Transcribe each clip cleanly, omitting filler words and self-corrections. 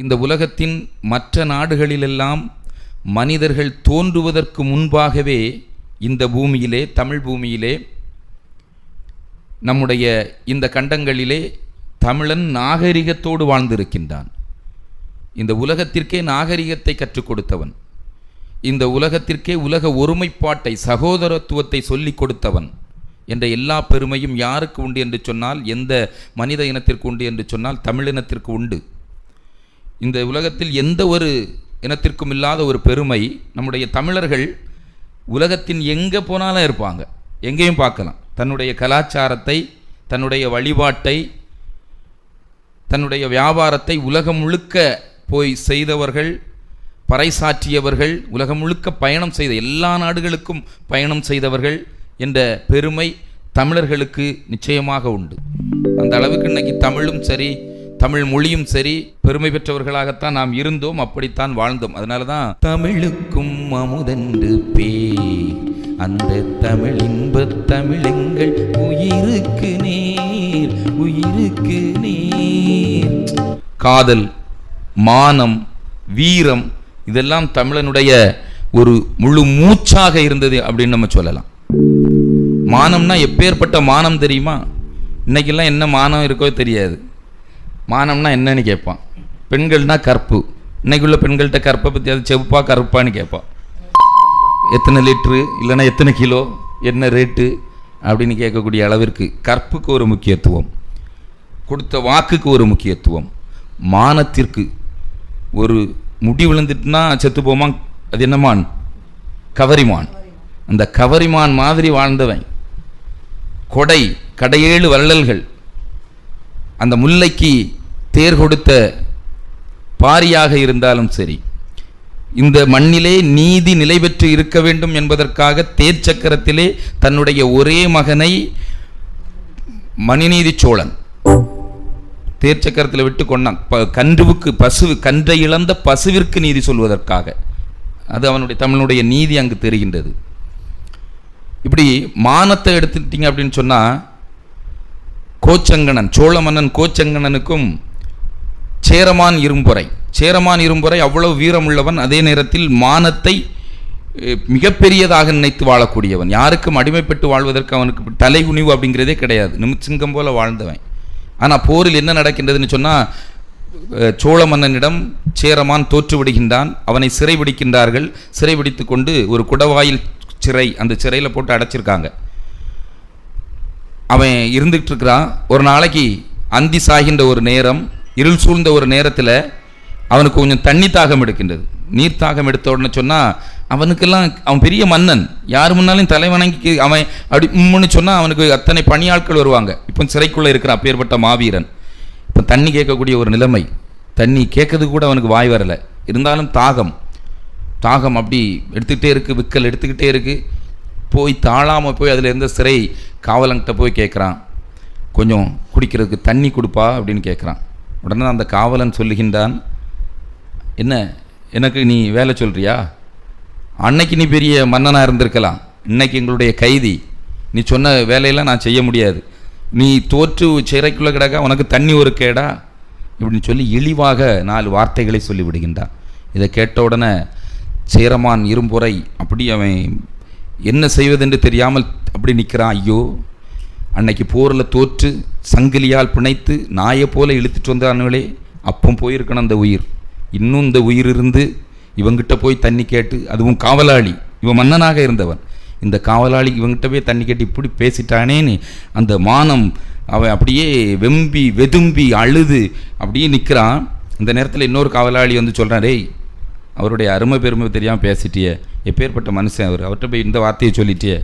இந்த உலகத்தின் மற்ற நாடுகளிலெல்லாம் மனிதர்கள் தோன்றுவதற்கு முன்பாகவே இந்த பூமியிலே, தமிழ் பூமியிலே, நம்முடைய இந்த கண்டங்களிலே தமிழன் நாகரிகத்தோடு வாழ்ந்திருக்கின்றான். இந்த உலகத்திற்கே நாகரிகத்தை கற்றுக் கொடுத்தவன், இந்த உலகத்திற்கே உலக ஒருமைப்பாட்டை, சகோதரத்துவத்தை சொல்லிக் கொடுத்தவன் என்ற எல்லா பெருமையும் யாருக்கு உண்டு என்று சொன்னால், எந்த மனித இனத்திற்கு உண்டு என்று சொன்னால் தமிழினத்திற்கு உண்டு. இந்த உலகத்தில் எந்த ஒரு இனத்திற்கும் இல்லாத ஒரு பெருமை நம்முடைய தமிழர்கள் உலகத்தின் எங்கே போனாலும் இருப்பாங்க, எங்கேயும் பார்க்கலாம். தன்னுடைய கலாச்சாரத்தை, தன்னுடைய வழிபாட்டை, தன்னுடைய வியாபாரத்தை உலகம் முழுக்க போய் செய்தவர்கள், பறைசாற்றியவர்கள், உலகம் முழுக்க பயணம் செய்த, எல்லா நாடுகளுக்கும் பயணம் செய்தவர்கள் என்ற பெருமை தமிழர்களுக்கு நிச்சயமாக உண்டு. அந்த அளவுக்கு இன்னைக்கு தமிழும் சரி, தமிழ் மொழியும் சரி, பெருமை பெற்றவர்களாகத்தான் நாம் இருந்தோம், அப்படித்தான் வாழ்ந்தோம். அதனால தான் தமிழுக்கும் அமுதென்று பேர், அந்த தமிழ் இன்பத் தமிழெங்கள் உயிருக்கு நேர், உயிருக்கு நேர். காதல், மானம், வீரம் இதெல்லாம் தமிழனுடைய ஒரு முழு மூச்சாக இருந்தது அப்படின்னு நம்ம சொல்லலாம். மானம்னா எப்பேற்பட்ட மானம் தெரியுமா? இன்னைக்கெல்லாம் என்ன மானம் இருக்கோ தெரியாது. மானம்னா என்னன்னு கேட்பான். பெண்கள்னா கற்பு. இன்னைக்குள்ள பெண்கள்கிட்ட கற்பை பற்றி அது செவப்பா கருப்பான்னு கேட்பான். எத்தனை லிட்ரு, இல்லைன்னா எத்தனை கிலோ, என்ன ரேட்டு அப்படின்னு கேட்கக்கூடிய அளவிற்கு கற்புக்கு ஒரு முக்கியத்துவம், கொடுத்த வாக்குக்கு ஒரு முக்கியத்துவம், மானத்திற்கு. ஒரு முடி விழுந்துட்டுனா செத்து போமா, அது என்னமான்? கவரிமான். அந்த கவரிமான் மாதிரி வாழ்ந்தவன். கொடை, கடையேழு வள்ளல்கள், அந்த முல்லைக்கு தேர் கொடுத்த பாரியாக இருந்தாலும் சரி, இந்த மண்ணிலே நீதி நிலை பெற்று இருக்க வேண்டும் என்பதற்காக தேர் சக்கரத்திலே தன்னுடைய ஒரே மகனை மணிநீதி சோழன் தேர் சக்கரத்தில் விட்டு கொண்டான். கன்றுவுக்கு, பசு, கன்றை இழந்த பசுவிற்கு நீதி சொல்வதற்காக. அது அவனுடைய தமிழனுடைய நீதி அங்கு தெரிகின்றது. இப்படி மானத்தை எடுத்துட்டீங்க அப்படின்னு சொன்னால், கோச்சங்கணன், சோழ மன்னன் கோச்சங்கணனுக்கும் சேரமான் இரும்பொறை, சேரமான் இரும்பொறை அவ்வளவு வீரமுள்ளவன், அதே நேரத்தில் மானத்தை மிகப்பெரியதாக நினைத்து வாழக்கூடியவன். யாருக்கும் அடிமைப்பட்டு வாழ்வதற்கு அவனுக்கு தலைகுனிவு அப்படிங்கிறதே கிடையாது. நிமிச்சிங்கம் போல வாழ்ந்தவன். ஆனால் போரில் என்ன நடக்கின்றதுன்னு சொன்னால், சோழ மன்னனிடம் சேரமான் தோற்று விடுகின்றான். அவனை சிறைபிடிக்கின்றார்கள். சிறைபிடித்து கொண்டு ஒரு குடவாயில் சிறை, அந்த சிறையில் போட்டு அடைச்சிருக்காங்க. அவன் இருந்துகிட்டு இருக்கிறான். ஒரு நாளைக்கு அந்தி சாகின்ற ஒரு நேரம், இருள் சூழ்ந்த ஒரு நேரத்தில் அவனுக்கு கொஞ்சம் தண்ணி தாகம் எடுக்கின்றது. நீர் தாகம் எடுத்த உடனே சொன்னால், அவனுக்கெல்லாம் அவன் பெரிய மன்னன், யார் முன்னாலும் தலைவணங்கி அவன் அப்படி முன்னு சொன்னால் அவனுக்கு அத்தனை பணியாட்கள் வருவாங்க. இப்போ சிறைக்குள்ளே இருக்கிற அப்பேற்பட்ட மாவீரன் இப்போ தண்ணி கேட்கக்கூடிய ஒரு நிலைமை. தண்ணி கேட்கறதுக்கு கூட அவனுக்கு வாய் வரலை. இருந்தாலும் தாகம் அப்படி எடுத்துக்கிட்டே இருக்குது, விக்கல் எடுத்துக்கிட்டே இருக்குது. போய் தாழாமல் போய் அதில் இருந்த சிறை காவலன்கிட்ட போய் கேட்குறான், கொஞ்சம் குடிக்கிறதுக்கு தண்ணி கொடுப்பா அப்படின்னு கேட்குறான். உடனே அந்த காவலன் சொல்லுகின்றான், என்ன எனக்கு நீ வேலை சொல்கிறியா? அன்னைக்கு நீ பெரிய மன்னனாக இருந்திருக்கலாம், இன்னைக்கு எங்களுடைய கைதி, நீ சொன்ன வேலையெல்லாம் நான் செய்ய முடியாது, நீ தோற்று சிறைக்குள்ளே கிடக்க, உனக்கு தண்ணி ஒரு கேடா இப்படின்னு சொல்லி இழிவாக 4 வார்த்தைகளை சொல்லிவிடுகின்றான். இதை கேட்ட உடனே சேரமான் இரும்பொறை அப்படி அவன் என்ன செய்வதென்று தெரியாமல் அப்படி நிற்கிறான். ஐயோ, அன்னைக்கு போரில் தோற்று சங்கிலியால் பிணைத்து நாயை போல இழுத்துட்டு வந்தானுங்களே, அப்போ போயிருக்கணும் அந்த உயிர். இன்னும் இந்த உயிர் இருந்து இவங்கிட்ட போய் தண்ணி கேட்டு, அதுவும் காவலாளி, இவன் மன்னனாக இருந்தவன், இந்த காவலாளி இவங்கிட்ட போய் தண்ணி கேட்டு இப்படி பேசிட்டானேன்னு அந்த மானம் அவன் அப்படியே வெம்பி வெதும்பி அழுது அப்படியே நிற்கிறான். இந்த நேரத்தில் இன்னொரு காவலாளி வந்து சொல்கிறான், டேய், அவருடைய அருமை பெருமை தெரியாமல் பேசிட்டியே, எப்பேற்பட்ட மனுஷன் அவர், அவர்கிட்ட போய் இந்த வார்த்தையை சொல்லிட்டியே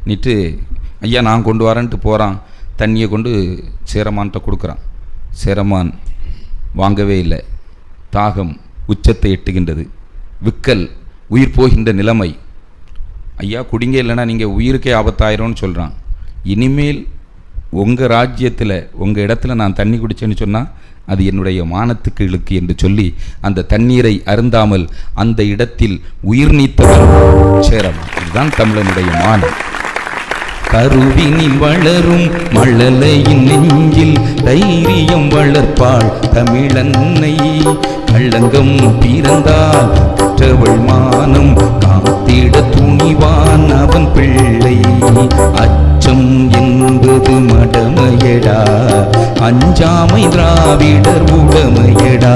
நிட்டு, ஐயா நான் கொண்டு வரேன்ட்டு போகிறான். தண்ணியை கொண்டு சேரமான்கிட்ட கொடுக்குறான். சேரமான் வாங்கவே இல்லை. தாகம் உச்சத்தை எட்டுகின்றது, விக்கல், உயிர் போகின்ற நிலைமை. ஐயா குடிங்க, இல்லைன்னா நீங்கள் உயிருக்கே ஆபத்தாயிரம்னு சொல்கிறான். இனிமேல் உங்கள் ராஜ்யத்தில், உங்கள் இடத்துல நான் தண்ணி குடித்தேன்னு சொன்னால் அது என்னுடைய மானத்துக்கு இழுக்கு என்று சொல்லி அந்த தண்ணீரை அருந்தாமல் அந்த இடத்தில் உயிர் நீத்தவன் சேரமான். இதுதான் தமிழனுடைய மானம். கருவினில் வளரும் மழலையின் நெஞ்சில் தைரியம் வளர்ப்பாள் தமிழன்னை. கள்ளங்கம் பிறந்தால் கற்றவள் மானம் காத்திட துணிவான் அவன் பிள்ளை. அச்சம் என்பது மடமையடா, அஞ்சாமை திராவிடர் உடமையடா.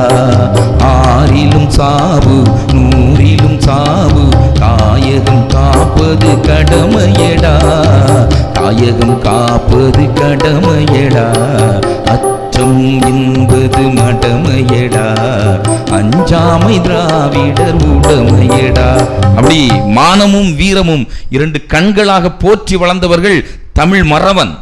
ஆறிலும் சாவு நூறிலும் சாவு, தாயகம் காப்பது கடமையடா, தாயகம் காப்பது கடமையடா. அச்சம் என்பது மடமையடா, அஞ்சாமை திராவிடர் உடமையடா. அப்படி மானமும் வீரமும் இரண்டு கண்களாக போற்றி வளர்ந்தவர்கள் தமிழ் மறவன்.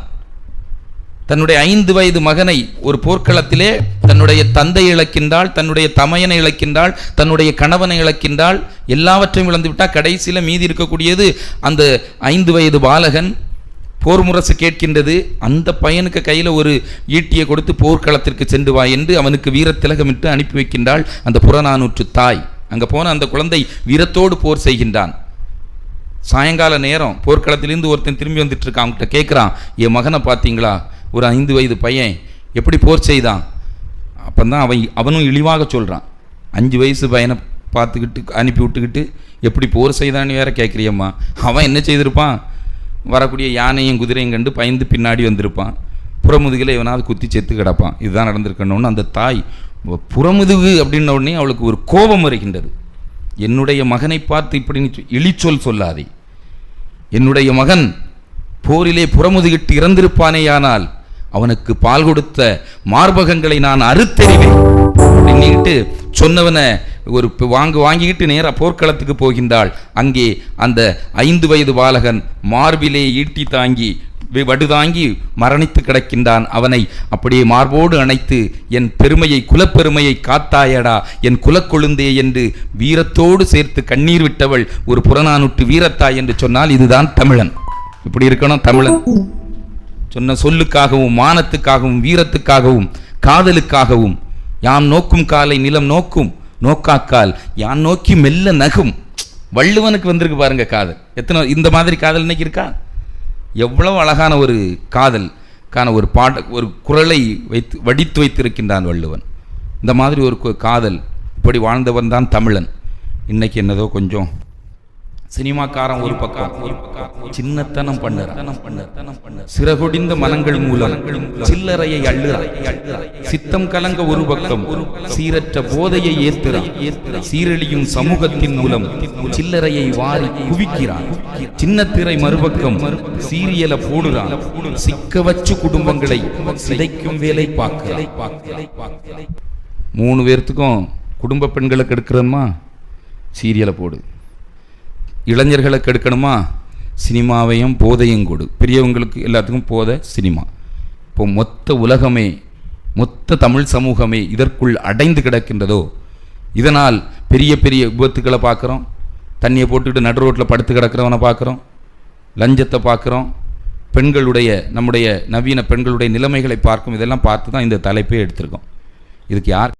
தன்னுடைய 5 வயது மகனை ஒரு போர்க்களத்திலே தன்னுடைய தந்தை இழக்கின்றாள், தன்னுடைய தமையனை இழக்கின்றாள், தன்னுடைய கணவனை இழக்கின்றாள், எல்லாவற்றையும் இழந்துவிட்டால் கடைசியில் மீதி இருக்கக்கூடியது அந்த 5 வயது பாலகன். போர் முரசு கேட்கின்றது. அந்த பையனுக்கு கையில் ஒரு ஈட்டியை கொடுத்து போர்க்களத்திற்கு சென்று வா என்று அவனுக்கு வீரத்திலகமிட்டு அனுப்பி வைக்கின்றாள் அந்த புறநானூற்று தாய். அங்கே போன அந்த குழந்தை வீரத்தோடு போர் செய்கின்றான். சாயங்கால நேரம் போர்க்களத்திலிருந்து ஒருத்தன் திரும்பி வந்துட்டு இருக்கான். அவன்கிட்ட கேட்குறான், என் மகனை பார்த்தீங்களா, ஒரு 5 வயது பையன் எப்படி போர் செய்தான்? அப்போ தான் அவனும் இழிவாக சொல்கிறான். 5 வயசு பையனை பார்த்துக்கிட்டு அனுப்பி விட்டுக்கிட்டு எப்படி போர் செய்தான்னு வேற கேட்குறியம்மா. அவன் என்ன செய்திருப்பான்? வரக்கூடிய யானையும் குதிரையும் கண்டு பயந்து பின்னாடி வந்திருப்பான். புறமுதுகில் இவனாவது குத்தி செத்து கிடப்பான். இதுதான் நடந்திருக்கணும்னு அந்த தாய் புறமுதுகு அப்படின்ன உடனே அவளுக்கு ஒரு கோபம் வருகின்றது. என்னுடைய மகனை பார்த்து இப்படி இழிச்சொல் சொல்லாதே. என்னுடைய மகன் போரிலே புறமுதுகிட்டு இறந்திருப்பானேயானால் அவனுக்கு பால் கொடுத்த மார்பகங்களை நான் அறுத்தெறிவேன் அப்படின்னுட்டு சொன்னவனை ஒரு வாங்கிக்கிட்டு நேராக போர்க்களத்துக்கு போகின்றாள். அங்கே அந்த 5 வயது பாலகன் மார்பிலே ஈட்டி தாங்கி வடுதாங்கி மரணித்து கிடக்கின்றான். அவனை அப்படியே மார்போடு அணைத்து, என் பெருமையை குலப்பெருமையை காத்தாயடா என் குலக்கொழுந்தே என்று வீரத்தோடு சேர்த்து கண்ணீர் விட்டவள் ஒரு புறநானூற்று வீரத்தாய் என்று சொன்னால் இதுதான் தமிழன். இப்படி இருக்கணும் தமிழன். சொன்ன சொல்லுக்காகவும் மானத்துக்காகவும் வீரத்துக்காகவும் காதலுக்காகவும் யாம் நோக்கும் காலை நிலம் நோக்கும் நோக்காக்கால் யான் நோக்கி மெல்ல நகும். வள்ளுவனுக்கு வந்திருக்கு பாருங்க காதல். எத்தனை இந்த மாதிரி காதல் இன்னைக்கு இருக்கா? எவ்வளவு அழகான ஒரு காதலுக்கான ஒரு ஒரு குரலை வடித்து வைத்திருக்கின்றான் வள்ளுவன். இந்த மாதிரி ஒரு காதல் இப்படி வாழ்ந்தவன் தான் தமிழன். இன்னைக்கு என்னதோ கொஞ்சம் சினிமாக்காரன் ஒரு பக்கம் சின்னத்தனம் பண்ண சிறகொடிந்த மனங்கள் மூலம் சில்லறையை அள்ளுறான். சித்தம் கலங்க ஒரு பக்கம் சீரற்ற போதையை ஏத்துறான். சீரழியும் சமூகத்தின் மூலம் சில்லறையை வாரி குவிக்கிறான். சின்னத்திரை மறுபக்கம் சீரியலை போடுறான். சிக்க வச்சு குடும்பங்களை சிதைக்கும் வேலை பார்க்கிறான். 3 பேர்த்துக்கும் குடும்ப பெண்களுக்கு எடுக்கிறோமா சீரியலை போடு, இளைஞர்களுக்கு எடுக்கணுமா சினிமாவையும் போதையும் கொடு, பெரியவங்களுக்கு எல்லாத்துக்கும் போதை சினிமா. இப்போ மொத்த உலகமே மொத்த தமிழ் சமூகமே இதற்குள் அடைந்து கிடக்கின்றதோ. இதனால் பெரிய பெரிய விபத்துக்களை பார்க்குறோம். தண்ணியை போட்டுக்கிட்டு நடு ரோட்டில் படுத்து கிடக்கிறவனை பார்க்குறோம். லஞ்சத்தை பார்க்குறோம். பெண்களுடைய நம்முடைய நவீன பெண்களுடைய நிலைமைகளை பார்க்கும். இதெல்லாம் பார்த்து தான் இந்த தலைப்பே எடுத்திருக்கோம். இதுக்கு யார்